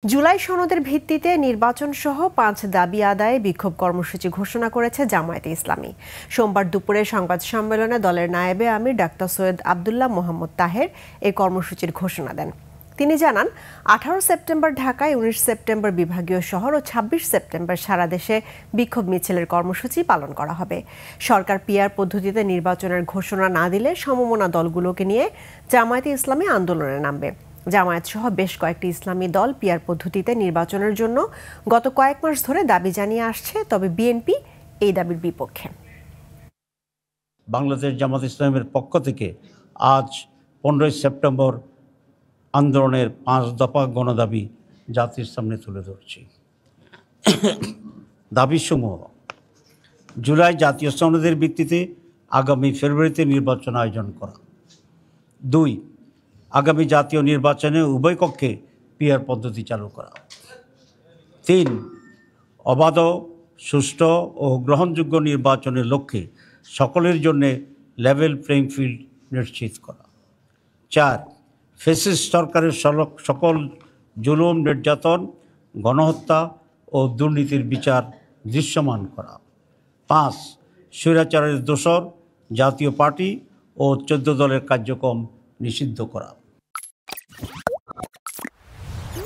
জুলাই সনদের ভিত্তিতে নির্বাচন সহ ৫ দাবি আদায়ে বিক্ষোভ কর্মসূচি ঘোষণা করেছে জামায়াতে ইসলামী। সোমবার দুপুরে সংবাদ সম্মেলনে দলের নায়েবে আমির ডাক্তার সৈয়দ আব্দুল্লাহ মোহাম্মদ তাহের এই কর্মসূচির ঘোষণা দেন। তিনি জানান, ১৮ সেপ্টেম্বর ঢাকায়, ১৯ সেপ্টেম্বর বিভাগীয় শহর ও ২৬ সেপ্টেম্বর সারা দেশে বিক্ষোভ মিছিলের কর্মসূচি পালন করা হবে। সরকার পিআর পদ্ধতিতে নির্বাচনের ঘোষণা না দিলে সমমনা দলগুলোকে নিয়ে জামায়াতে ইসলামী আন্দোলনে নামবে। জামায়াত সহ বেশ কয়েকটি ইসলামী দল পিআর পদ্ধতিতে নির্বাচনের জন্য গত কয়েক মাস ধরে দাবি জানিয়ে আসছে, তবে বিএনপি এই দাবির বিপক্ষে। বাংলাদেশ জামাত ইসলামের পক্ষ থেকে আজ 15 সেপ্টেম্বর আন্দোলনের 5 দফা গণদাবি জাতির সামনে তুলে ধরছি। দাবিসমূহ: জুলাই জাতীয় সনদের ভিত্তিতে আগামী ফেব্রুয়ারিতে নির্বাচন আয়োজন করা। 2, আগামী জাতীয় নির্বাচনে উভয় কক্ষে পিআর পদ্ধতি চালু করা। 3, অবাধ, সুষ্ঠু ও গ্রহণযোগ্য নির্বাচনের লক্ষ্যে সকলের জন্য লেভেল প্লেইং ফিল্ড নিশ্চিত করা। 4, ফ্যাসিস্ট সরকারের সকল জুলুম, নির্যাতন, গণহত্যা ও দুর্নীতির বিচার দৃশ্যমান করা। 5, স্বৈরাচারের দোসর জাতীয় পার্টি ও 14 দলের কার্যক্রম নিষিদ্ধ করা।